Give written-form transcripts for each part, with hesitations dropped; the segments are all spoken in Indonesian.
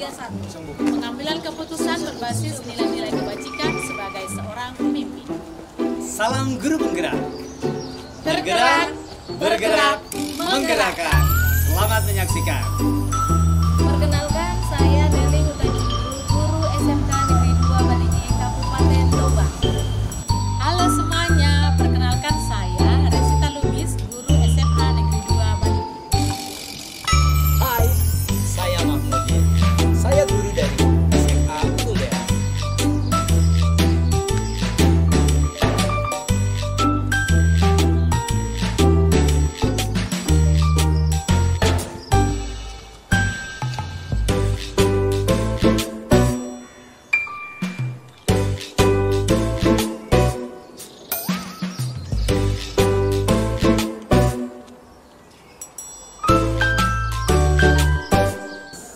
satu, pengambilan keputusan berbasis nilai-nilai kebajikan sebagai seorang pemimpin. Salam guru penggerak. Bergerak, bergerak, menggerakkan. Selamat menyaksikan. Perkenalkan, saya Deli Hutani, guru SMK Negeri 2 Balige, Kabupaten Toba. Halo semuanya, perkenalkan saya Resita Lubis, guru SMA Negeri 2 Balige. Hai, saya Mahmudin. Saya guru dari SMA Kuliah.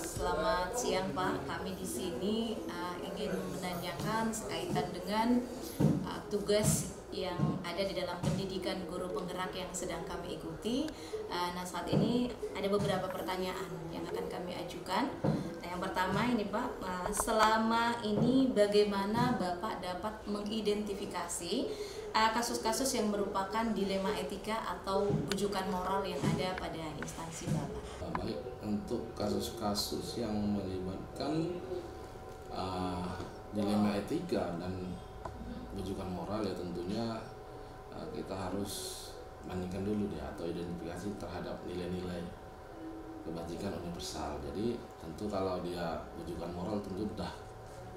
Selamat siang Pak, kami di sini ingin menanyakan sekaitan dengan tugas yang ada di dalam pendidikan guru penggerak yang sedang kami ikuti. Nah, saat ini ada beberapa pertanyaan yang akan kami ajukan. Nah, yang pertama ini Pak, selama ini bagaimana Bapak dapat mengidentifikasi kasus-kasus yang merupakan dilema etika atau bujukan moral yang ada pada instansi Bapak? Baik, untuk kasus-kasus yang melibatkan dilema etika dan bujukan moral, ya tentunya kita harus bandingkan dulu ya, atau identifikasi terhadap nilai-nilai kebajikan universal. Jadi tentu kalau dia bujukan moral tentu udah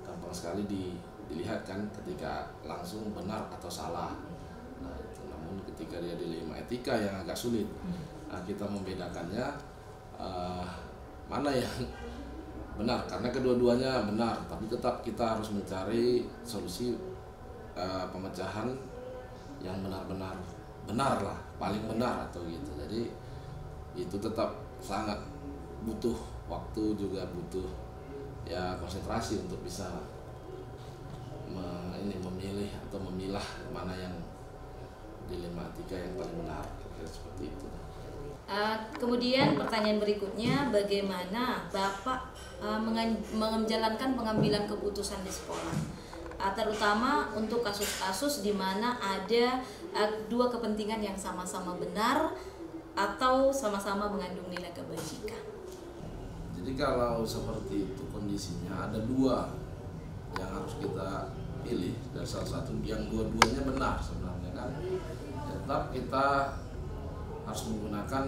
gampang sekali dilihat kan, ketika langsung benar atau salah. Nah, itu. Namun ketika dia dilema etika yang agak sulit kita membedakannya mana yang benar, karena kedua-duanya benar, tapi tetap kita harus mencari solusi pemecahan yang benar-benar benar lah, paling benar atau gitu. Jadi itu tetap sangat butuh waktu, juga butuh ya konsentrasi untuk bisa memilih atau memilah mana yang dilematika yang paling benar, seperti itu. Kemudian pertanyaan berikutnya, bagaimana Bapak menjalankan pengambilan keputusan di sekolah, terutama untuk kasus-kasus di mana ada dua kepentingan yang sama-sama benar atau sama-sama mengandung nilai kebajikan? Jadi kalau seperti itu kondisinya, ada dua yang harus kita pilih, dan salah satu yang dua-duanya benar sebenarnya kan, tetap kita harus menggunakan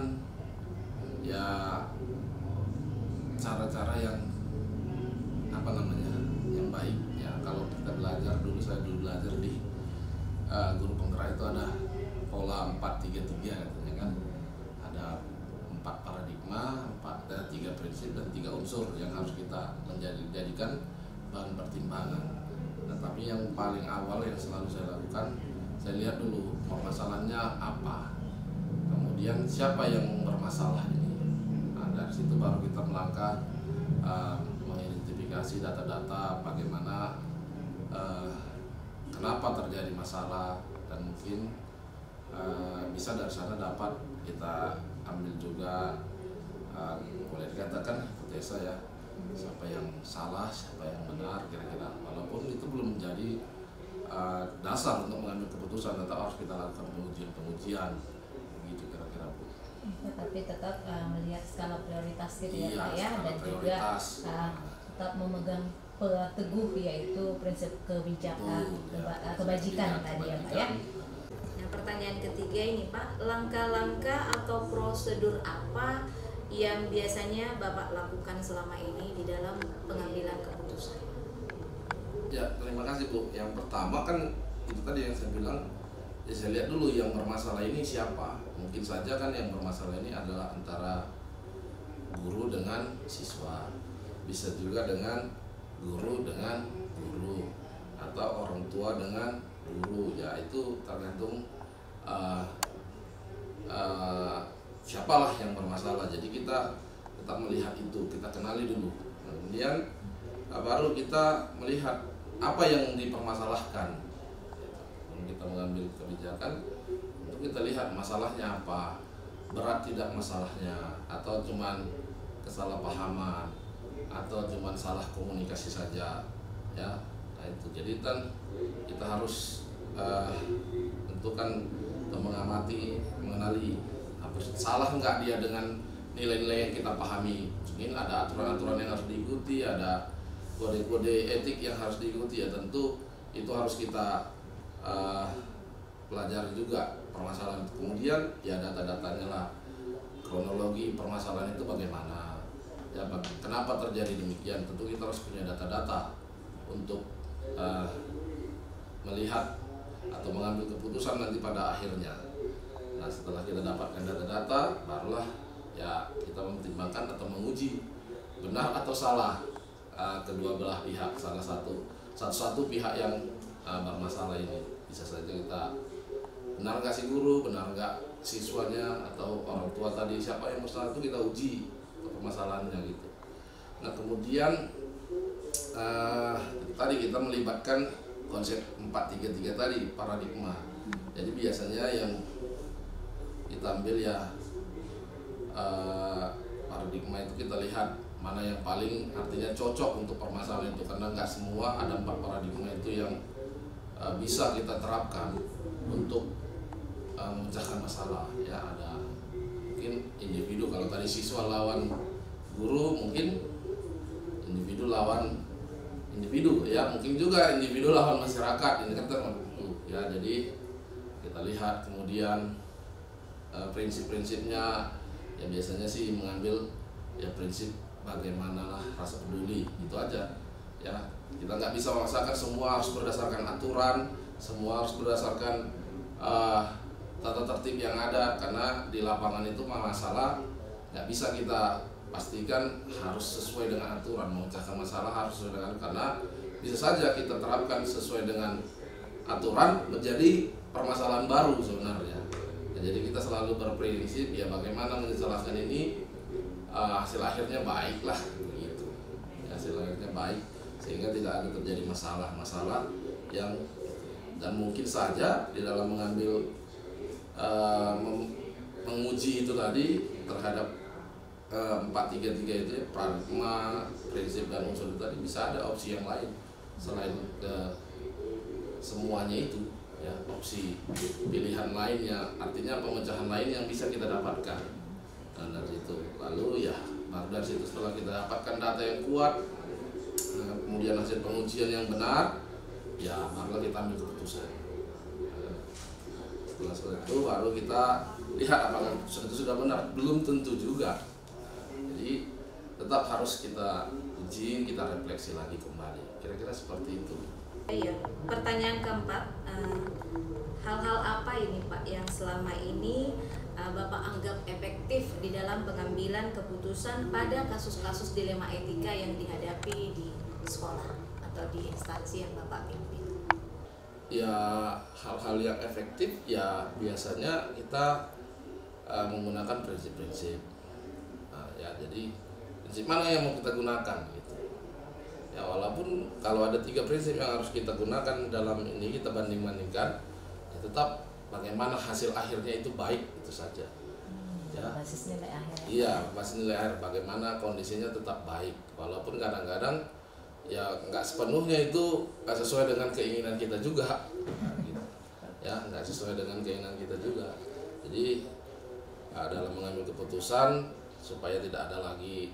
ya cara-cara yang yang baik ya. Kalau kita belajar dulu, saya dulu belajar di guru penggerak itu ada pola 4-3-3 katanya kan, ada 4 paradigma, 3 prinsip dan 3 unsur yang harus kita jadikan bahan pertimbangan. Nah, tapi yang paling awal yang selalu saya lakukan, saya lihat dulu permasalahannya apa, kemudian siapa yang bermasalah ini. Nah, dari situ baru kita melangkah mengidentifikasi data-data bagaimana kenapa terjadi masalah, dan mungkin bisa dari sana dapat kita ambil juga boleh dikatakan hipotesa ya, siapa yang salah, siapa yang benar kira-kira, walaupun itu belum menjadi dasar untuk mengambil keputusan, tetap harus kita lakukan pengujian begitu kira-kira Bu. Tetapi tetap melihat skala prioritas gitu ya Pak ya, dan prioritas. juga tetap memegang teguh yaitu prinsip kebijakan kebajikan tadi ya Pak ya. Nah, pertanyaan ketiga ini Pak, langkah-langkah atau prosedur apa yang biasanya Bapak lakukan selama ini di dalam pengambilan keputusan? Ya, terima kasih Bu. Yang pertama kan itu tadi yang saya bilang, ya saya lihat dulu yang bermasalah ini siapa. Mungkin saja kan yang bermasalah ini adalah antara guru dengan siswa, bisa juga dengan guru dengan guru, atau orang tua dengan guru. Ya itu tergantung siapalah yang bermasalah. Jadi kita tetap melihat itu, kita kenali dulu, kemudian baru kita melihat apa yang dipermasalahkan. Kalau kita mengambil kebijakan, untuk kita lihat masalahnya apa, berat tidak masalahnya, atau cuman kesalahpahaman. atau cuma salah komunikasi saja, ya. Nah itu jadi kan kita harus tentukan atau mengamati, mengenali salah nggak dia dengan nilai-nilai yang kita pahami. Mungkin ada aturan-aturan yang harus diikuti, ada kode-kode etik yang harus diikuti, ya tentu itu harus kita pelajari juga permasalahan. Kemudian ya data-datanya lah, kronologi permasalahan itu bagaimana, ya kenapa terjadi demikian. Tentu kita harus punya data-data untuk melihat atau mengambil keputusan nanti pada akhirnya. Nah setelah kita dapatkan data-data, barulah ya kita mempertimbangkan atau menguji benar atau salah kedua belah pihak, satu pihak yang bermasalah ini. Bisa saja kita benar nggak si guru, benar nggak siswanya, atau orang tua tadi, siapa yang bersalah itu kita uji permasalahannya gitu. Nah kemudian tadi kita melibatkan konsep 433 tadi, paradigma. Jadi biasanya yang kita ambil ya paradigma itu kita lihat mana yang paling artinya cocok untuk permasalahan itu, karena nggak semua ada 4 paradigma itu yang bisa kita terapkan untuk memecahkan masalah. Ya ada mungkin individu, kalau tadi siswa lawan guru, mungkin individu lawan individu, ya mungkin juga individu lawan masyarakat. Ini kan ya, jadi kita lihat kemudian prinsip-prinsipnya. Ya biasanya sih mengambil ya prinsip bagaimana lah rasa peduli, itu aja ya. Kita nggak bisa memaksakan semua harus berdasarkan aturan, semua harus berdasarkan tata tertib yang ada, karena di lapangan itu masalah nggak bisa kita pastikan harus sesuai dengan aturan. Memecahkan masalah harus sesuai dengan, karena bisa saja kita terapkan sesuai dengan aturan menjadi permasalahan baru sebenarnya. Jadi kita selalu berprinsip ya bagaimana menjelaskan ini hasil akhirnya baik lah gitu. Ya, hasil akhirnya baik sehingga tidak ada terjadi masalah-masalah yang, dan mungkin saja di dalam mengambil menguji itu tadi terhadap 433 itu ya, paradigma, prinsip dan unsur itu tadi, bisa ada opsi yang lain selain semuanya itu. Ya, opsi pilihan lainnya, artinya pemecahan lain yang bisa kita dapatkan. Nah, dari situ lalu ya baru dari situ setelah kita dapatkan data yang kuat, kemudian hasil pengujian yang benar, ya barulah kita ambil keputusan. Setelah itu baru kita lihat apakah keputusan itu sudah benar. Belum tentu juga. Jadi tetap harus kita uji, kita refleksi lagi kembali. Kira-kira seperti itu. Iya, pertanyaan keempat, hal-hal apa ini Pak yang selama ini Bapak anggap efektif di dalam pengambilan keputusan pada kasus-kasus dilema etika yang dihadapi di sekolah atau di instansi yang Bapak pimpin? Ya, hal-hal yang efektif ya biasanya kita menggunakan prinsip-prinsip. Ya, jadi prinsip mana yang mau kita gunakan gitu. Ya, walaupun kalau ada 3 prinsip yang harus kita gunakan dalam ini, kita banding-bandingkan, ya tetap bagaimana hasil akhirnya itu baik, itu saja. Ya, basis nilai akhir. Iya, basis nilai akhir, bagaimana kondisinya tetap baik, walaupun kadang-kadang ya nggak sepenuhnya itu nggak sesuai dengan keinginan kita juga. Gitu. Ya, nggak sesuai dengan keinginan kita juga. Jadi dalam mengambil keputusan supaya tidak ada lagi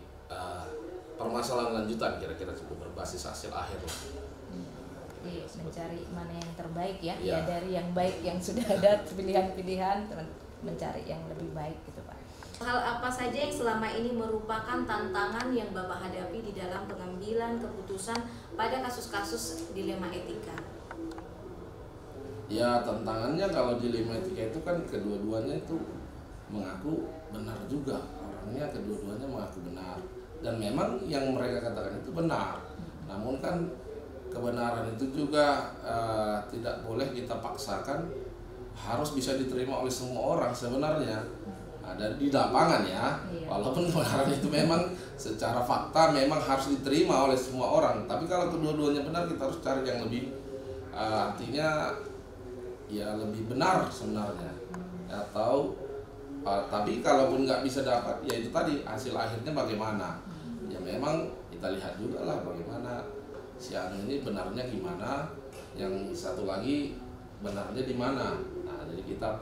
permasalahan lanjutan, kira-kira cukup berbasis hasil akhir lah. Iya, mencari mana yang terbaik ya, ya dari yang baik yang sudah ada pilihan-pilihan, mencari yang lebih baik gitu Pak. Hal apa saja yang selama ini merupakan tantangan yang Bapak hadapi di dalam pengambilan keputusan pada kasus-kasus dilema etika? Ya, tantangannya kalau dilema etika itu kan kedua-duanya itu mengaku benar juga, orangnya kedua-duanya mengaku benar. Dan memang yang mereka katakan itu benar. Namun kan kebenaran itu juga tidak boleh kita paksakan harus bisa diterima oleh semua orang sebenarnya. Ada di lapangan ya. Walaupun kebenaran itu memang secara fakta memang harus diterima oleh semua orang. Tapi kalau kedua-duanya benar, kita harus cari yang lebih artinya ya lebih benar sebenarnya. Atau tapi kalaupun nggak bisa dapat, ya itu tadi hasil akhirnya bagaimana. Ya memang kita kita lihat juga lah bagaimana si anu ini benarnya gimana, yang satu lagi benarnya di mana. Nah, jadi kita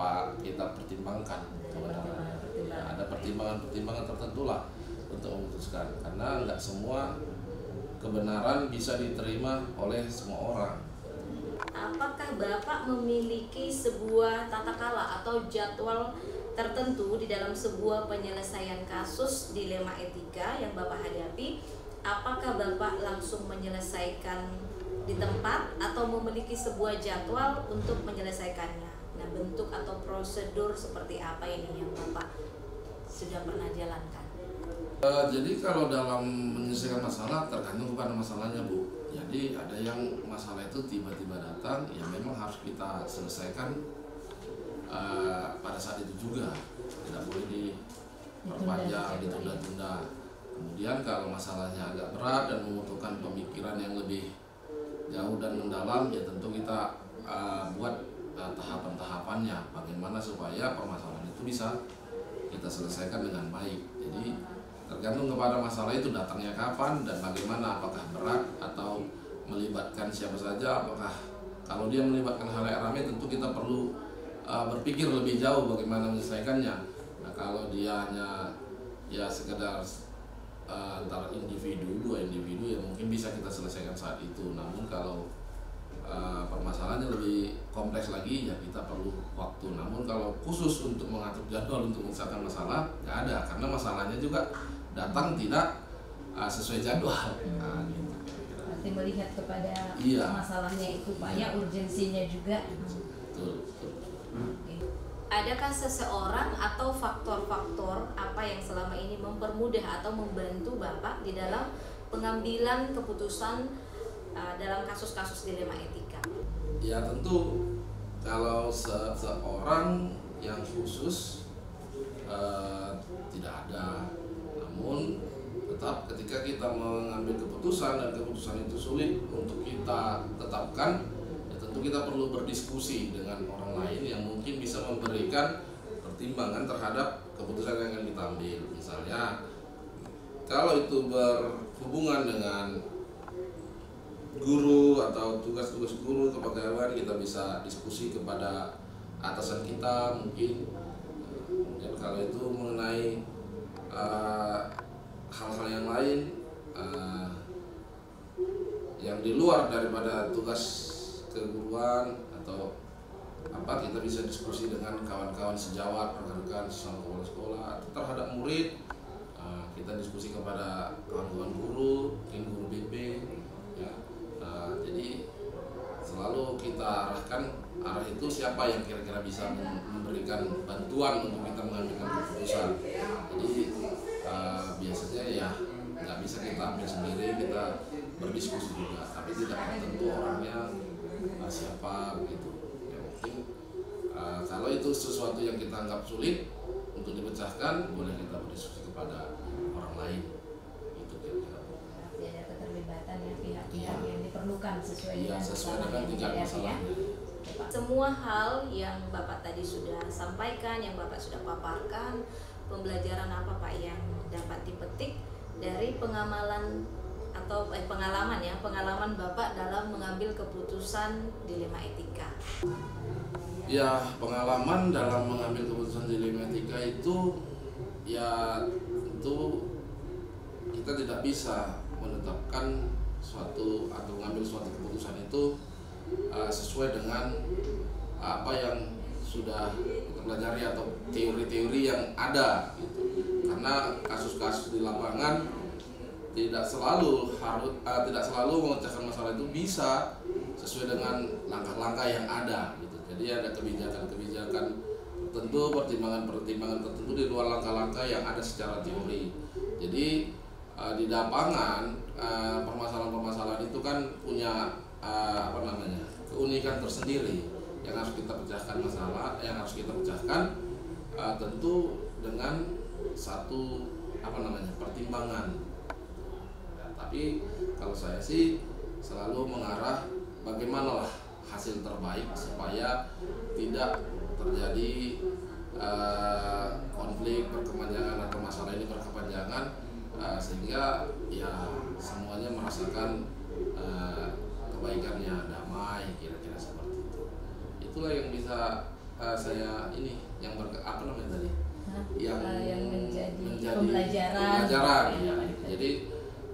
pertimbangkan kebenarannya. Ya, ada pertimbangan tertentu lah untuk memutuskan, karena nggak semua kebenaran bisa diterima oleh semua orang. Apakah Bapak memiliki sebuah tata kala atau jadwal tertentu di dalam sebuah penyelesaian kasus dilema etika yang Bapak hadapi? Apakah Bapak langsung menyelesaikan di tempat atau memiliki sebuah jadwal untuk menyelesaikannya? Nah, bentuk atau prosedur seperti apa ini yang Bapak sudah pernah jalankan? Jadi kalau dalam menyelesaikan masalah tergantung kepada masalahnya, Bu. Jadi ada yang masalah itu tiba-tiba datang, ya memang harus kita selesaikan pada saat itu juga, tidak boleh diperpanjang, ditunda-tunda. Kemudian kalau masalahnya agak berat dan membutuhkan pemikiran yang lebih jauh dan mendalam, ya tentu kita buat tahapan-tahapannya, bagaimana supaya permasalahan itu bisa kita selesaikan dengan baik. Jadi tergantung kepada masalah itu datangnya kapan dan bagaimana, apakah berat atau melibatkan siapa saja, apakah kalau dia melibatkan halayak ramai tentu kita perlu berpikir lebih jauh bagaimana menyelesaikannya. Nah, kalau dia hanya ya sekedar antara dua individu ya mungkin bisa kita selesaikan saat itu. Namun kalau permasalahannya lebih kompleks lagi ya kita perlu waktu. Namun kalau khusus untuk mengatur jadwal untuk menyelesaikan masalah nggak ada, karena masalahnya juga datang tidak sesuai jadwal. Nah, gitu. Berarti melihat kepada Iya. masalahnya itu banyak urgensinya juga. Betul. Adakah seseorang atau faktor-faktor apa yang selama ini mempermudah atau membantu Bapak di dalam pengambilan keputusan dalam kasus-kasus dilema etika? Ya tentu kalau seorang yang khusus tidak ada. Namun tetap ketika kita mengambil keputusan dan keputusan itu sulit untuk kita tetapkan, ya tentu kita perlu berdiskusi dengan orang lain yang mungkin bisa memberikan pertimbangan terhadap keputusan yang akan kita ambil. Misalnya kalau itu berhubungan dengan guru atau tugas-tugas guru kepegawaian, kita bisa diskusi kepada atasan kita mungkin. Dan kalau itu mengenai hal-hal yang lain yang di luar daripada tugas keguruan atau apa, kita bisa diskusi dengan kawan-kawan sejawat, rekan-rekan sesama kepala sekolah atau terhadap murid. Kita diskusi kepada kawan-kawan guru, mungkin guru BP ya. Jadi selalu kita arahkan arah itu siapa yang kira-kira bisa memberikan bantuan untuk kita mengambil keputusan. Jadi biasanya ya nggak bisa kita ambil sendiri, kita berdiskusi juga, tapi tidak tentu orangnya siapa begitu. Ya mungkin kalau itu sesuatu yang kita anggap sulit untuk dipecahkan, boleh kita berdiskusi kepada orang lain. Gitu kira-kira. Berarti ada keterlibatan ya pihak-pihak yang diperlukan sesuai Iya, sesuai dengan tingkat masalahnya. Semua hal yang Bapak tadi sudah sampaikan, yang Bapak sudah paparkan, pembelajaran apa Pak yang dapat dipetik dari pengalaman Bapak dalam mengambil keputusan dilema etika? Ya, pengalaman dalam mengambil keputusan dilema etika itu ya tentu kita tidak bisa menetapkan suatu atau mengambil suatu keputusan itu sesuai dengan apa yang sudah kita pelajari atau teori-teori yang ada gitu. Karena kasus-kasus di lapangan tidak selalu memecahkan masalah itu bisa sesuai dengan langkah-langkah yang ada gitu. Jadi ada kebijakan-kebijakan tertentu, pertimbangan-pertimbangan tertentu di luar langkah-langkah yang ada secara teori. Jadi di lapangan permasalahan-permasalahan itu kan punya keunikan tersendiri yang harus kita pecahkan tentu dengan satu pertimbangan. Ya, tapi kalau saya sih selalu mengarah bagaimanalah hasil terbaik supaya tidak terjadi konflik berkepanjangan atau masalah ini berkepanjangan, sehingga ya semua merasakan kebaikannya, damai, kira-kira seperti itu. Itulah yang bisa saya ini yang apa namanya tadi? Yang menjadi pembelajaran. Ya. Jadi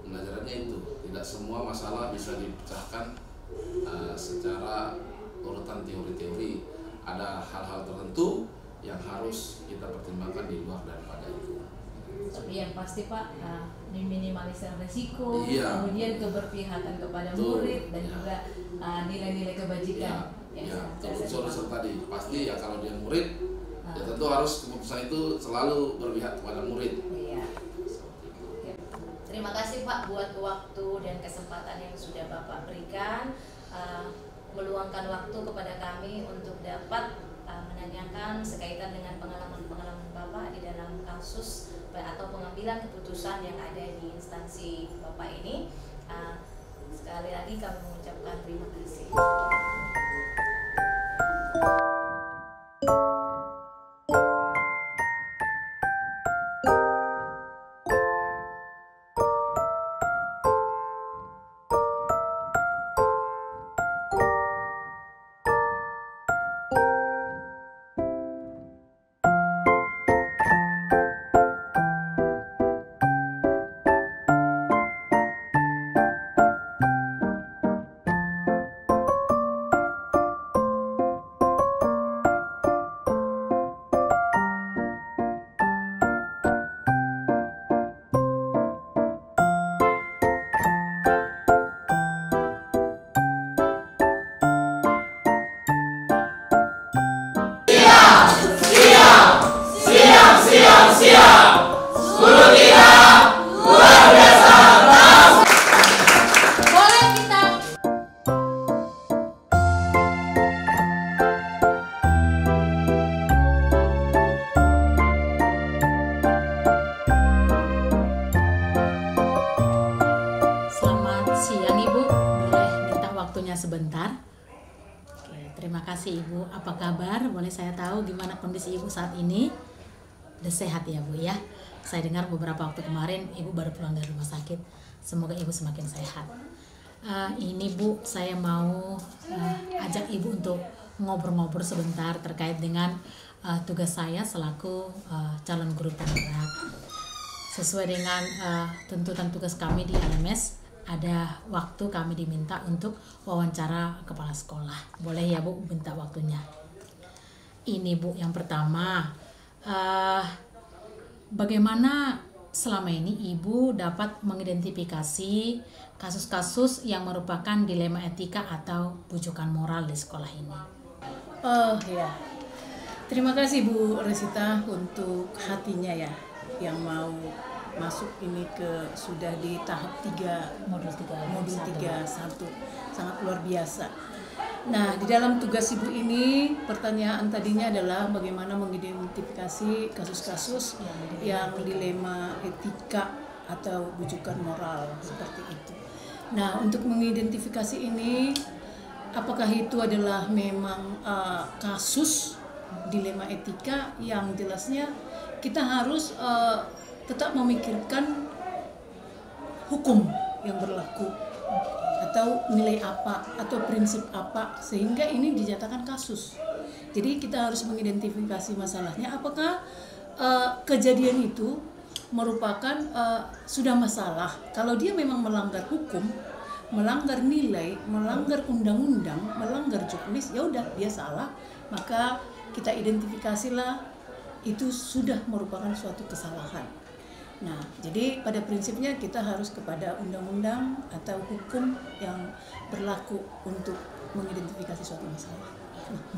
pembelajarannya itu tidak semua masalah bisa dipecahkan secara urutan teori-teori. Ada hal-hal tertentu yang harus kita pertimbangkan di luar daripada itu. Tapi yang pasti Pak, meminimalisir resiko, Iya. kemudian keberpihakan kepada Betul. murid dan Ya. juga nilai-nilai kebajikan. Unsur-unsur tadi pasti ya, kalau dia murid ya tentu harus keputusan itu selalu berpihak kepada murid. Iya. Oke. Terima kasih Pak buat waktu dan kesempatan yang sudah Bapak berikan, meluangkan waktu kepada kami untuk dapat menanyakan sekaitan dengan pengalaman-pengalaman Bapak di dalam kasus atau pengambilan keputusan yang ada di instansi Bapak ini. Sekali lagi kami mengucapkan terima kasih. Sebentar. Oke, terima kasih Ibu. Apa kabar? Boleh saya tahu gimana kondisi Ibu saat ini? Udah sehat ya Bu ya? Saya dengar beberapa waktu kemarin Ibu baru pulang dari rumah sakit. Semoga Ibu semakin sehat. Ini Bu, saya mau ajak Ibu untuk ngobrol-ngobrol sebentar terkait dengan tugas saya selaku calon guru penggerak. Sesuai dengan tuntutan tugas kami di LMS, ada waktu kami diminta untuk wawancara kepala sekolah. Boleh ya Bu minta waktunya? Ini Bu, yang pertama, bagaimana selama ini Ibu dapat mengidentifikasi kasus-kasus yang merupakan dilema etika atau bujukan moral di sekolah ini? Oh ya, terima kasih Bu Resita untuk hatinya ya, yang mau masuk ini sudah di tahap 3 modul 3 1. Sangat luar biasa. Nah, di dalam tugas Ibu ini pertanyaan tadinya adalah bagaimana mengidentifikasi kasus-kasus yang dilema etika atau bujukan moral seperti itu. Nah, untuk mengidentifikasi ini, apakah itu adalah memang kasus dilema etika, yang jelasnya kita harus tetap memikirkan hukum yang berlaku atau nilai apa atau prinsip apa sehingga ini dinyatakan kasus. Jadi kita harus mengidentifikasi masalahnya, apakah kejadian itu merupakan sudah masalah. Kalau dia memang melanggar hukum, melanggar nilai, melanggar undang-undang, melanggar juknis, ya udah dia salah, maka kita identifikasilah itu sudah merupakan suatu kesalahan. Nah, jadi pada prinsipnya kita harus kepada undang-undang atau hukum yang berlaku untuk mengidentifikasi suatu masalah.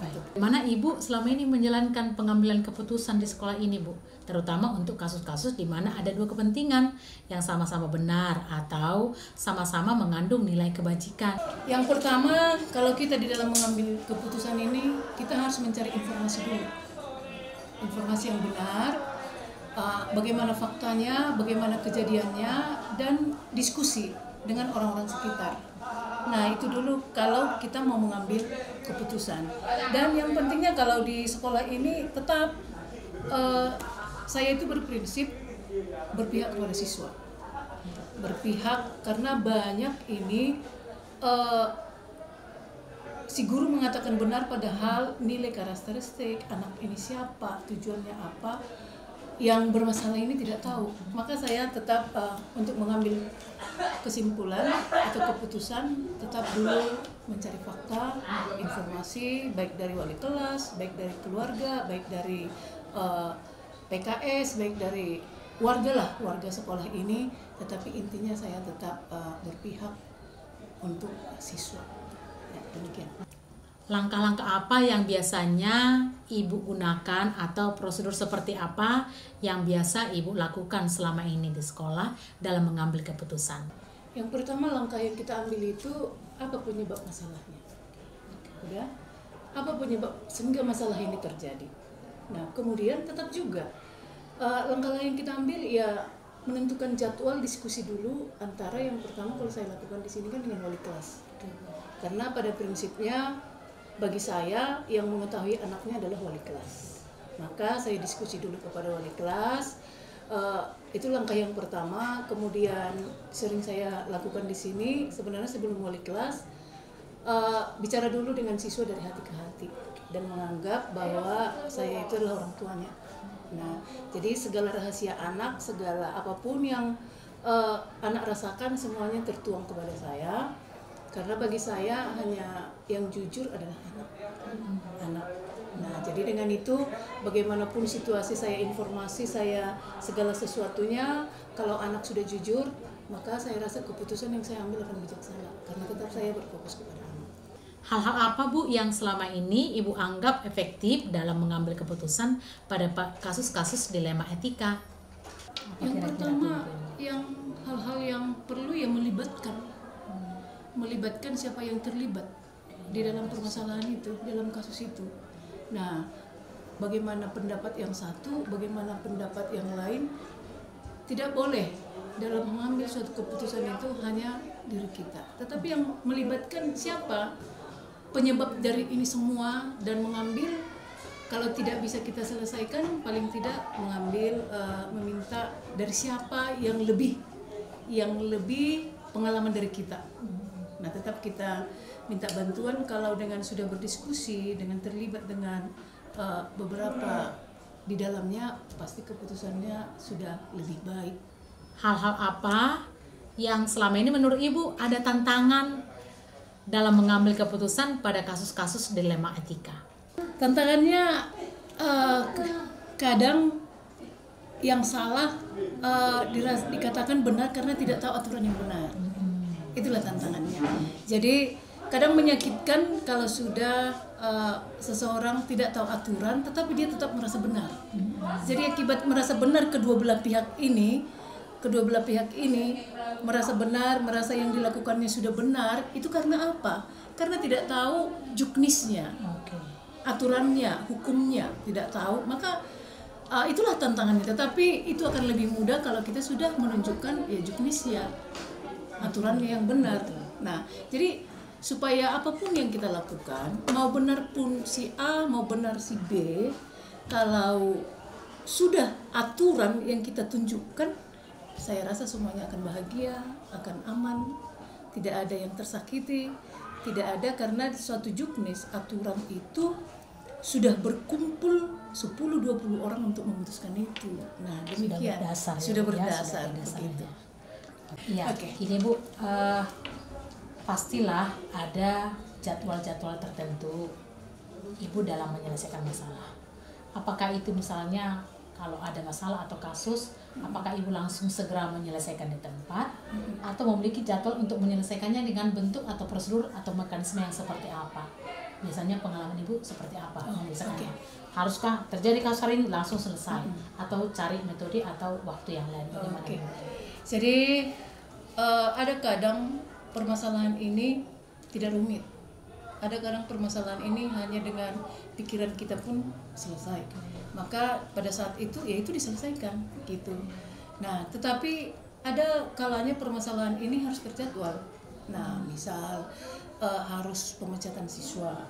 Baik. Mana Ibu selama ini menjalankan pengambilan keputusan di sekolah ini Bu? Terutama untuk kasus-kasus di mana ada dua kepentingan yang sama-sama benar atau sama-sama mengandung nilai kebajikan. Yang pertama, kalau kita di dalam mengambil keputusan ini, kita harus mencari informasi dulu. Informasi yang benar, bagaimana faktanya, bagaimana kejadiannya, dan diskusi dengan orang-orang sekitar. Nah, itu dulu kalau kita mau mengambil keputusan. Dan yang pentingnya kalau di sekolah ini tetap saya itu berprinsip berpihak kepada siswa. berpihak karena banyak ini si guru mengatakan benar padahal nilai karakteristik anak ini siapa, tujuannya apa, yang bermasalah ini tidak tahu. Maka saya tetap untuk mengambil kesimpulan atau keputusan tetap dulu mencari fakta, informasi baik dari wali kelas, baik dari keluarga, baik dari PKS, baik dari warga sekolah ini. Tetapi intinya saya tetap berpihak untuk siswa. Ya, demikian. Langkah-langkah apa yang biasanya Ibu gunakan atau prosedur seperti apa yang biasa Ibu lakukan selama ini di sekolah dalam mengambil keputusan? Yang pertama, langkah yang kita ambil itu apa penyebab masalahnya. Udah, apa penyebab sehingga masalah ini terjadi. Nah, kemudian tetap juga langkah yang kita ambil ya menentukan jadwal diskusi dulu antara yang pertama kalau saya lakukan di sini kan dengan wali kelas. Karena pada prinsipnya bagi saya yang mengetahui anaknya adalah wali kelas. Maka saya diskusi dulu kepada wali kelas. Itu langkah yang pertama. Kemudian sering saya lakukan di sini sebenarnya sebelum wali kelas bicara dulu dengan siswa dari hati ke hati dan menganggap bahwa saya itu adalah orang tuanya. Nah, jadi segala rahasia anak, segala apapun yang anak rasakan semuanya tertuang kepada saya. Karena bagi saya hanya yang jujur adalah anak. Nah, jadi dengan itu bagaimanapun situasi saya, informasi saya, segala sesuatunya, kalau anak sudah jujur, maka saya rasa keputusan yang saya ambil akan bijaksana. Karena tetap saya berfokus kepada anak. Hal-hal apa Bu yang selama ini Ibu anggap efektif dalam mengambil keputusan pada kasus-kasus dilema etika? Yang pertama, yang hal-hal yang perlu ya melibatkan siapa yang terlibat di dalam permasalahan itu, dalam kasus itu. Nah, bagaimana pendapat yang satu, bagaimana pendapat yang lain, tidak boleh dalam mengambil suatu keputusan itu hanya diri kita. Tetapi yang melibatkan siapa penyebab dari ini semua dan mengambil, kalau tidak bisa kita selesaikan, paling tidak mengambil, meminta dari siapa yang lebih pengalaman dari kita. Nah, tetap kita minta bantuan kalau dengan sudah berdiskusi, dengan terlibat dengan beberapa di dalamnya, pasti keputusannya sudah lebih baik. Hal-hal apa yang selama ini menurut Ibu ada tantangan dalam mengambil keputusan pada kasus-kasus dilema etika? Tantangannya kadang yang salah dikatakan benar karena tidak tahu aturan yang benar. Itulah tantangannya. Jadi kadang menyakitkan kalau sudah seseorang tidak tahu aturan tetapi dia tetap merasa benar. Jadi akibat merasa benar kedua belah pihak ini merasa benar, merasa yang dilakukannya sudah benar, itu karena apa? Karena tidak tahu juknisnya, aturannya, hukumnya, tidak tahu. Maka itulah tantangannya. Tetapi itu akan lebih mudah kalau kita sudah menunjukkan ya juknisnya, aturannya yang benar. Nah, jadi supaya apapun yang kita lakukan, mau benar pun si A, mau benar si B, kalau sudah aturan yang kita tunjukkan, saya rasa semuanya akan bahagia, akan aman, tidak ada yang tersakiti, tidak ada, karena suatu juknis, aturan itu sudah berkumpul 10-20 orang untuk memutuskan itu. Nah, demikian. Sudah berdasar begitu. Iya, ini Bu, pastilah ada jadwal-jadwal tertentu Ibu dalam menyelesaikan masalah. Apakah itu misalnya kalau ada masalah atau kasus, apakah Ibu langsung segera menyelesaikan di tempat, atau memiliki jadwal untuk menyelesaikannya dengan bentuk atau prosedur atau mekanisme yang seperti apa? Biasanya pengalaman Ibu seperti apa? Misalnya, haruskah terjadi kasus hari ini langsung selesai, atau cari metode atau waktu yang lain? Jadi ada kadang permasalahan ini tidak rumit. Ada kadang permasalahan ini hanya dengan pikiran kita pun selesai. Maka pada saat itu ya itu diselesaikan gitu. Nah, tetapi ada kalanya permasalahan ini harus terjadwal. Nah, misal harus pemecatan siswa,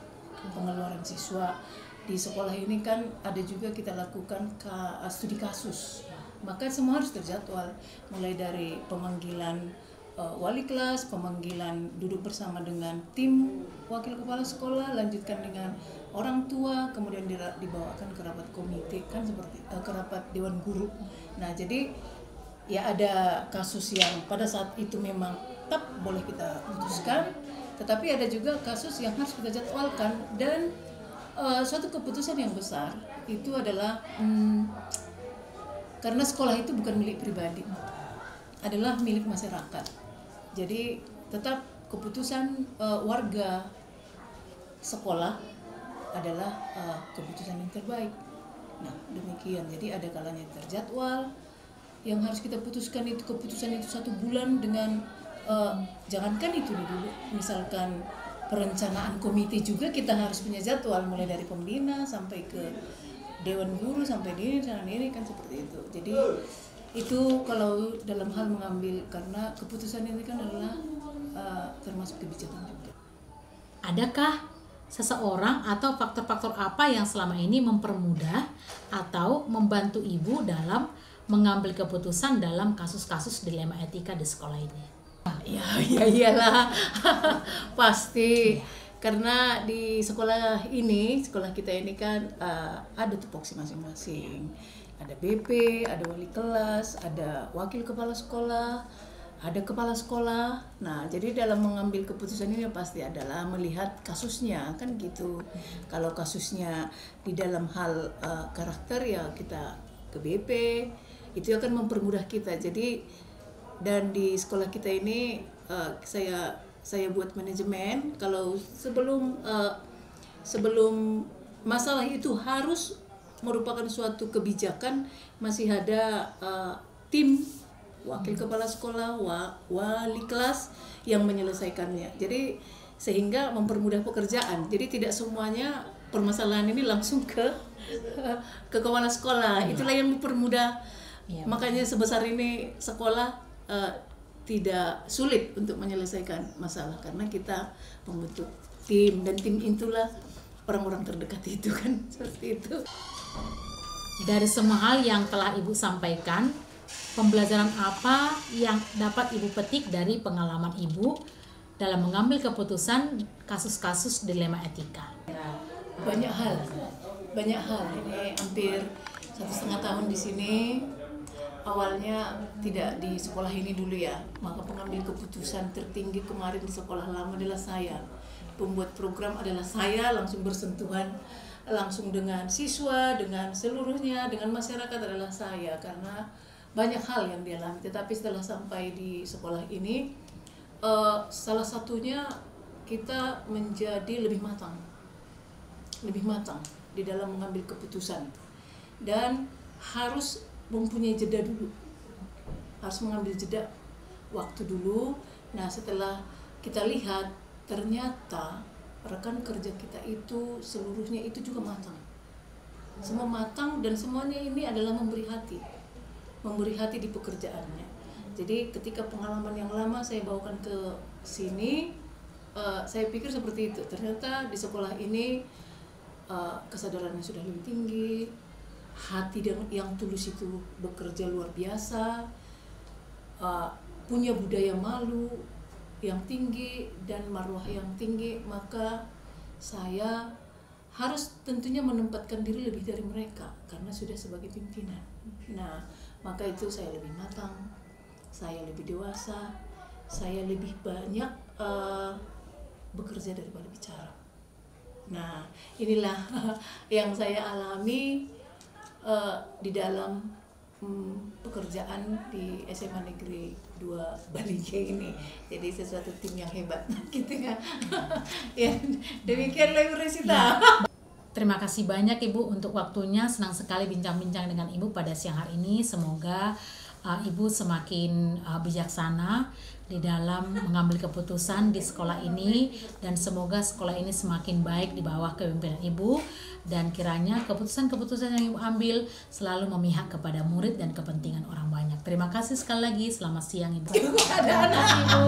pengeluaran siswa di sekolah ini kan ada juga kita lakukan studi kasus. maka semua harus terjadwal, mulai dari pemanggilan wali kelas, pemanggilan duduk bersama dengan tim wakil kepala sekolah, lanjutkan dengan orang tua, kemudian dibawakan ke rapat komite, kan seperti ke rapat dewan guru. Nah, jadi ya ada kasus yang pada saat itu memang tetap boleh kita putuskan, tetapi ada juga kasus yang harus kita jadwalkan. Dan suatu keputusan yang besar itu adalah karena sekolah itu bukan milik pribadi, adalah milik masyarakat. Jadi tetap keputusan warga sekolah adalah keputusan yang terbaik. Nah, demikian. Jadi ada kalanya terjadwal, yang harus kita putuskan itu keputusan itu 1 bulan dengan jangankan itu dulu, misalkan perencanaan komite juga kita harus punya jadwal, mulai dari pembina sampai ke dewan guru sampai ini kan seperti itu. Jadi itu kalau dalam hal mengambil, karena keputusan ini kan adalah termasuk kebijakan juga. Adakah seseorang atau faktor-faktor apa yang selama ini mempermudah atau membantu Ibu dalam mengambil keputusan dalam kasus-kasus dilema etika di sekolah ini? Ya iyalah pasti, karena di sekolah kita ini kan ada tupoksi masing-masing. Ada BP, ada wali kelas, ada wakil kepala sekolah, ada kepala sekolah. Nah, jadi dalam mengambil keputusan ini pasti adalah melihat kasusnya, kan gitu. Kalau kasusnya di dalam hal karakter, ya kita ke BP, itu akan mempermudah kita. Jadi, dan di sekolah kita ini saya buat manajemen, kalau sebelum masalah itu harus merupakan suatu kebijakan, masih ada tim wakil kepala sekolah, wali kelas yang menyelesaikannya. Jadi sehingga mempermudah pekerjaan. Jadi tidak semuanya permasalahan ini langsung ke kepala sekolah. Itulah yang mempermudah. Makanya sebesar ini sekolah tidak sulit untuk menyelesaikan masalah, karena kita membentuk tim, dan tim itulah orang-orang terdekat itu kan, seperti itu. Dari semua hal yang telah Ibu sampaikan, pembelajaran apa yang dapat Ibu petik dari pengalaman Ibu dalam mengambil keputusan kasus-kasus dilema etika? Banyak hal. Ini hampir 1,5 tahun di sini. Awalnya tidak di sekolah ini dulu ya, maka pengambil keputusan tertinggi kemarin di sekolah lama adalah saya. Pembuat program adalah saya, langsung bersentuhan langsung dengan siswa, dengan seluruhnya, dengan masyarakat adalah saya, karena banyak hal yang dialami. Tetapi setelah sampai di sekolah ini, salah satunya kita menjadi lebih matang di dalam mengambil keputusan, dan harus mempunyai jeda dulu, harus mengambil jeda waktu dulu. Nah, setelah kita lihat ternyata rekan kerja kita itu seluruhnya itu juga matang, semua matang, dan semuanya ini adalah memberi hati di pekerjaannya. Jadi ketika pengalaman yang lama saya bawakan ke sini, saya pikir seperti itu. Ternyata di sekolah ini kesadarannya sudah lebih tinggi, hati yang tulus itu bekerja luar biasa, punya budaya malu yang tinggi dan marwah yang tinggi. Maka saya harus tentunya menempatkan diri lebih dari mereka karena sudah sebagai pimpinan. Nah, maka itu saya lebih matang, saya lebih dewasa, saya lebih banyak bekerja daripada bicara. Nah, inilah yang saya alami di dalam pekerjaan di SMA Negeri 2 Balige ini. Jadi sesuatu tim yang hebat gitu kan. Ya, demikianlah Ibu Resita. Terima kasih banyak Ibu untuk waktunya. Senang sekali bincang-bincang dengan Ibu pada siang hari ini. Semoga Ibu semakin bijaksana di dalam mengambil keputusan di sekolah ini, dan semoga sekolah ini semakin baik di bawah kepemimpinan Ibu, dan kiranya keputusan-keputusan yang Ibu ambil selalu memihak kepada murid dan kepentingan orang banyak. Terima kasih sekali lagi. Selamat siang Ibu. Kepada anak Ibu,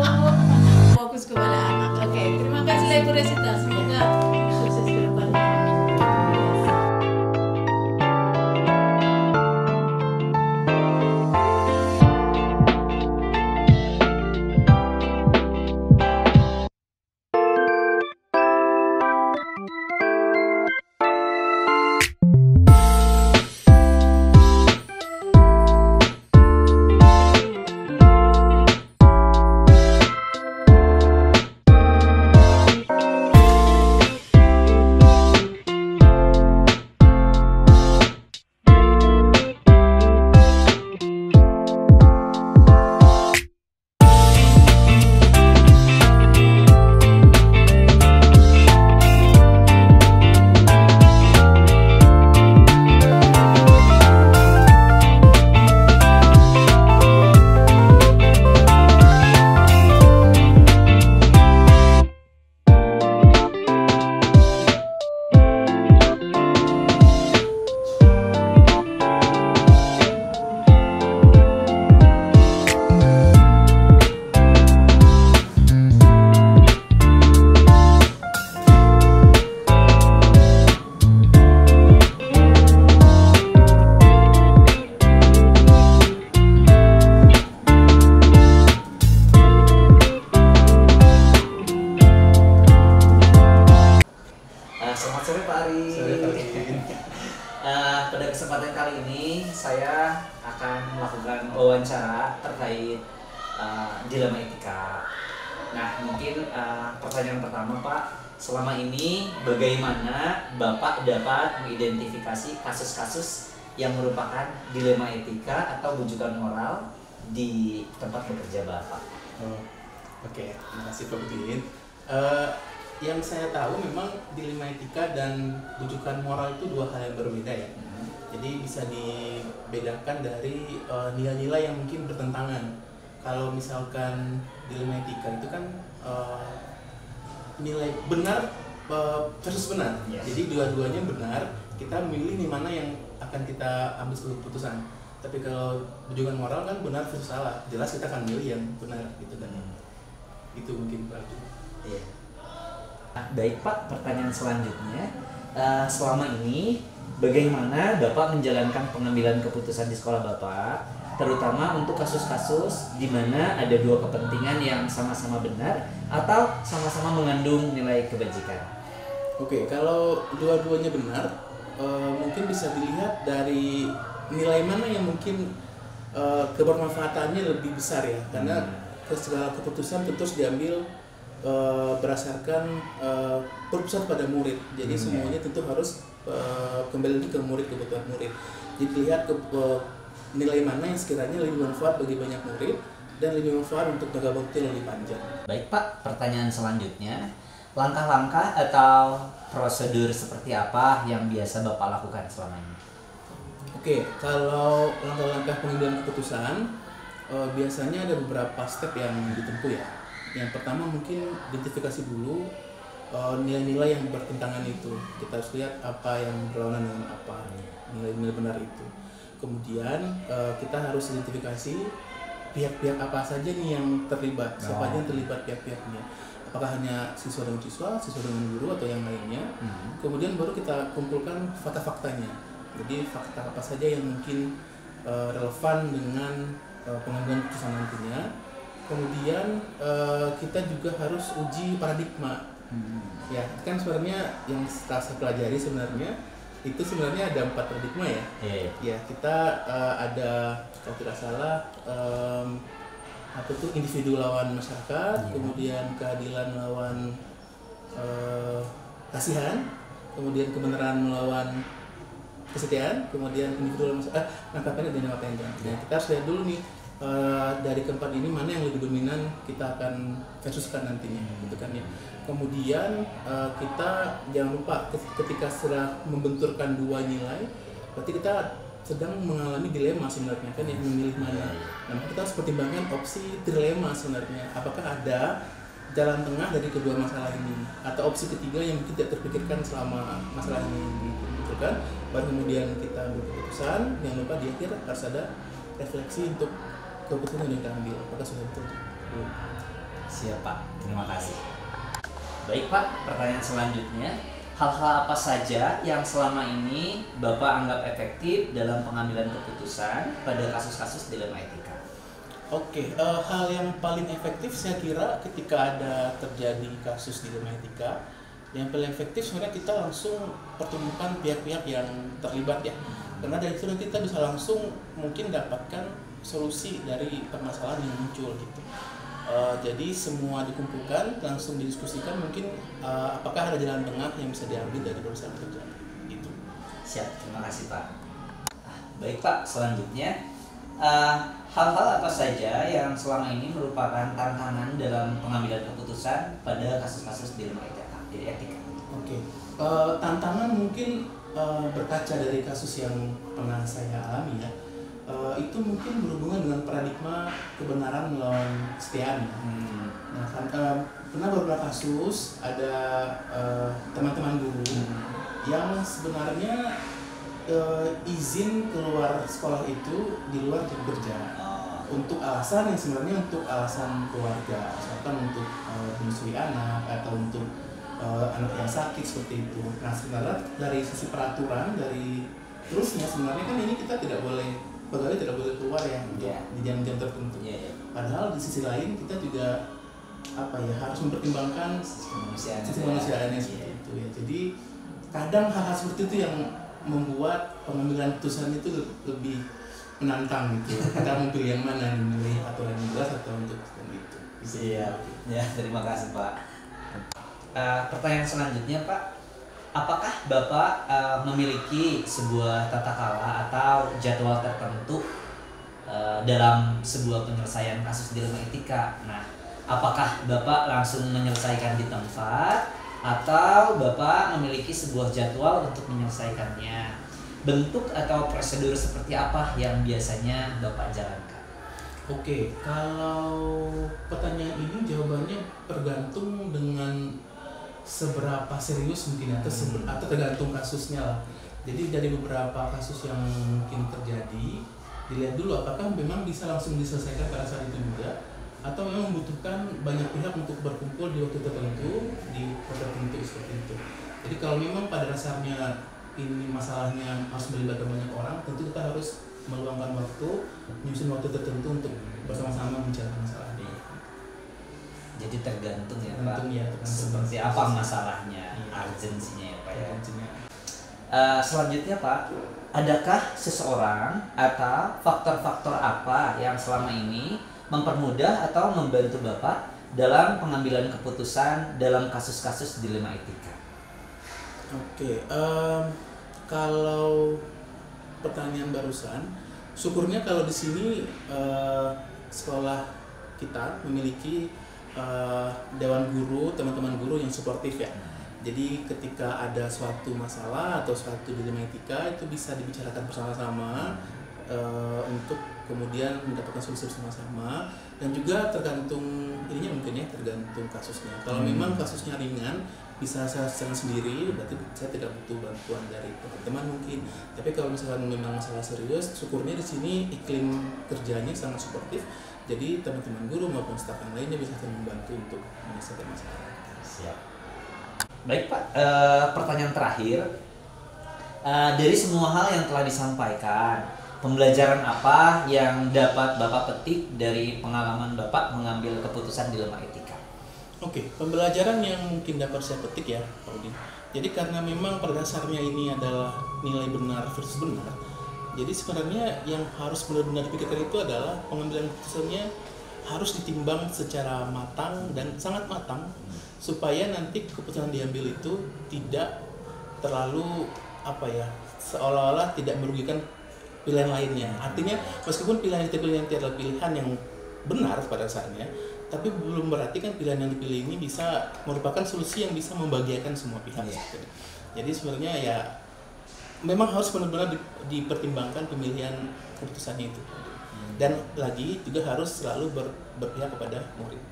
fokus kepada anak. Oke, terima kasih Ibu Resita. Semoga sukses ke depannya. Amin. akan melakukan wawancara terkait dilema etika. Nah, mungkin pertanyaan pertama Pak, selama ini bagaimana Bapak dapat mengidentifikasi kasus-kasus yang merupakan dilema etika atau bujukan moral di tempat bekerja Bapak? Oke, terima kasih Pak Budin. Yang saya tahu memang dilema etika dan bujukan moral itu dua hal yang berbeda ya. Jadi bisa dibedakan dari nilai-nilai yang mungkin bertentangan. Kalau misalkan dilema etika itu kan nilai benar versus benar. Yes. Jadi dua-duanya benar, kita memilih nih mana yang akan kita ambil sebagai keputusan. Tapi kalau bujukan moral kan benar versus salah, jelas kita akan milih yang benar gitu kan. Itu mungkin Pak. Iya. Baik Pak, pertanyaan selanjutnya, selama ini bagaimana Bapak menjalankan pengambilan keputusan di sekolah Bapak, terutama untuk kasus-kasus di mana ada dua kepentingan yang sama-sama benar atau sama-sama mengandung nilai kebajikan? Oke, kalau dua-duanya benar, mungkin bisa dilihat dari nilai mana yang mungkin kebermanfaatannya lebih besar ya, karena segala keputusan tentu harus diambil berdasarkan berpusat pada murid. Jadi semuanya tentu harus kembali ke murid, kebutuhan murid. Jadi lihat nilai mana yang sekiranya lebih bermanfaat bagi banyak murid dan lebih bermanfaat untuk jangka waktu yang lebih panjang. Baik Pak, pertanyaan selanjutnya, langkah-langkah atau prosedur seperti apa yang biasa Bapak lakukan selama ini? Oke, kalau langkah-langkah pengambilan keputusan biasanya ada beberapa step yang ditempuh ya. Yang pertama mungkin identifikasi dulu nilai-nilai yang bertentangan itu. Kita harus lihat apa yang berlawanan dengan apa, nilai-nilai benar itu. Kemudian kita harus identifikasi pihak-pihak apa saja nih yang terlibat, siapa aja yang terlibat pihak-pihaknya. Apakah hanya siswa dengan siswa dengan guru atau yang lainnya. Kemudian baru kita kumpulkan fakta-faktanya. Jadi fakta apa saja yang mungkin relevan dengan pengambilan keputusan nantinya. Kemudian kita juga harus uji paradigma. Ya, kan sebenarnya yang setelah saya pelajari sebenarnya itu sebenarnya ada 4 paradigma ya. Ya, kita ada kalau tidak salah apa tuh individu lawan masyarakat, kemudian keadilan lawan kasihan, kemudian kebenaran melawan kesetiaan, kemudian individu lawan masyarakat, jangka pendek dan jangka panjang. Nah, kita harus lihat dulu nih dari keempat ini mana yang lebih dominan kita akan versuskan nantinya, gitu kan ya. Kemudian kita jangan lupa ketika sudah membenturkan dua nilai, berarti kita sedang mengalami dilema sebenarnya kan, yang memilih mana. Nah, kita harus pertimbangkan opsi trilema sebenarnya. Apakah ada jalan tengah dari kedua masalah ini, atau opsi ketiga yang mungkin tidak terpikirkan selama masalah ini, gitu kan? Baru kemudian kita ambil keputusan. Jangan lupa di akhir harus ada refleksi untuk keputusan yang kita ambil, apakah sudah betul. Siap Pak, terima kasih. Baik Pak, pertanyaan selanjutnya, hal-hal apa saja yang selama ini Bapak anggap efektif dalam pengambilan keputusan pada kasus-kasus dilema etika? Oke, hal yang paling efektif saya kira ketika ada terjadi kasus dilema etika, yang paling efektif sebenarnya kita langsung pertemukan pihak-pihak yang terlibat ya. Karena dari itu kita bisa langsung mungkin dapatkan solusi dari permasalahan yang muncul gitu. Jadi semua dikumpulkan, langsung didiskusikan mungkin apakah ada jalan tengah yang bisa diambil dari perusahaan kerja gitu. Siap, terima kasih Pak. Baik Pak, selanjutnya hal-hal apa saja yang selama ini merupakan tantangan dalam pengambilan keputusan pada kasus-kasus dilema etika? Oke, tantangan mungkin berkaca dari kasus yang pernah saya alami ya. Itu mungkin berhubungan dengan paradigma kebenaran melawan kesetiaan ya. Nah, pernah beberapa kasus ada teman-teman guru yang sebenarnya izin keluar sekolah itu di luar jam kerja untuk alasan yang sebenarnya untuk alasan keluarga, misalkan untuk menyusui anak atau untuk anak yang sakit seperti itu. Nah, sebenarnya dari sisi peraturan dari terusnya sebenarnya kan ini kita tidak boleh, pegawai tidak boleh keluar ya di jam-jam tertentu. Padahal di sisi lain kita juga harus mempertimbangkan sisi kemanusiaannya seperti itu ya. Jadi kadang hal-hal seperti itu yang membuat pengambilan keputusan itu lebih menantang gitu. Kita mau pilih yang mana, memilih aturan yang jelas atau untuk sistem itu. Siap. Ya, terima kasih Pak. Pertanyaan selanjutnya Pak, apakah Bapak memiliki sebuah tata cara atau jadwal tertentu dalam sebuah penyelesaian kasus dilema etika? Nah, apakah Bapak langsung menyelesaikan di tempat atau Bapak memiliki sebuah jadwal untuk menyelesaikannya? Bentuk atau prosedur seperti apa yang biasanya Bapak jalankan? Oke, kalau pertanyaan ini jawabannya tergantung dengan seberapa serius mungkin atau tergantung kasusnya lah. Jadi dari beberapa kasus yang mungkin terjadi, dilihat dulu apakah memang bisa langsung diselesaikan pada saat itu juga, atau memang membutuhkan banyak pihak untuk berkumpul di waktu tertentu, di waktu tertentu seperti itu. Jadi kalau memang pada dasarnya ini masalahnya harus melibatkan banyak orang, tentu kita harus meluangkan waktu, menyusun waktu tertentu untuk bersama-sama mencari masalah ini. Jadi tergantung ya Tergantung Pak, ya, tergantung seperti kasusnya. apa masalahnya, Iya. urgensinya ya Pak ya. Urgensinya. Selanjutnya Pak, adakah seseorang atau faktor-faktor apa yang selama ini mempermudah atau membantu Bapak dalam pengambilan keputusan dalam kasus-kasus dilema etika? Oke, kalau pertanyaan barusan, syukurnya kalau di sini sekolah kita memiliki dewan guru, teman-teman guru yang suportif ya. Jadi ketika ada suatu masalah atau suatu dilema etika itu bisa dibicarakan bersama-sama untuk kemudian mendapatkan solusi bersama-sama, dan juga tergantung ininya mungkin ya, tergantung kasusnya. Kalau memang kasusnya ringan bisa saya selesaikan sendiri, berarti saya tidak butuh bantuan dari teman-teman mungkin. Tapi kalau misalkan memang masalah serius, syukurnya di sini iklim kerjanya sangat suportif. Jadi teman-teman guru maupun staf yang lainnya bisa saling membantu untuk menyelesaikan masalah. Siap. Baik Pak, pertanyaan terakhir. Dari semua hal yang telah disampaikan, pembelajaran apa yang dapat Bapak petik dari pengalaman Bapak mengambil keputusan dilema etika? Oke, pembelajaran yang mungkin dapat saya petik ya, Pak Udin. Jadi karena memang pada dasarnya ini adalah nilai benar versus benar, jadi sebenarnya yang harus benar-benar dipikirkan itu adalah pengambilan keputusannya harus ditimbang secara matang dan sangat matang, supaya nanti keputusan diambil itu tidak terlalu seolah-olah tidak merugikan pilihan lainnya. Artinya meskipun pilihan itu adalah pilihan yang benar pada dasarnya, tapi belum berarti kan pilihan yang dipilih ini bisa merupakan solusi yang bisa membahagiakan semua pihak. Jadi sebenarnya ya memang harus benar-benar dipertimbangkan pemilihan keputusannya itu. Dan lagi juga harus selalu berpihak kepada murid.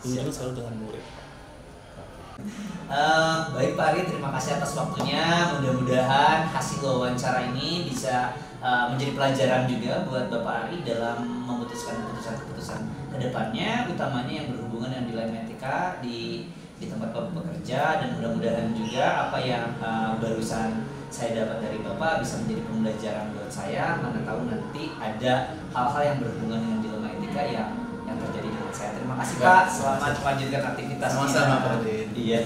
Jangan selalu dengan murid. Baik Pak Ari, terima kasih atas waktunya. Mudah-mudahan hasil wawancara ini bisa menjadi pelajaran juga buat Bapak Ari dalam memutuskan keputusan-keputusan kedepannya, utamanya yang berhubungan dengan dilema etika di tempat Bapak bekerja, dan mudah-mudahan juga apa yang barusan saya dapat dari Bapak bisa menjadi pembelajaran buat saya. Mana tahu nanti ada hal-hal yang berhubungan dengan dilema etika yang terjadi dengan saya. Terima kasih Pak, selamat melanjutkan aktivitasnya. Sama-sama Pak Udin. Iya.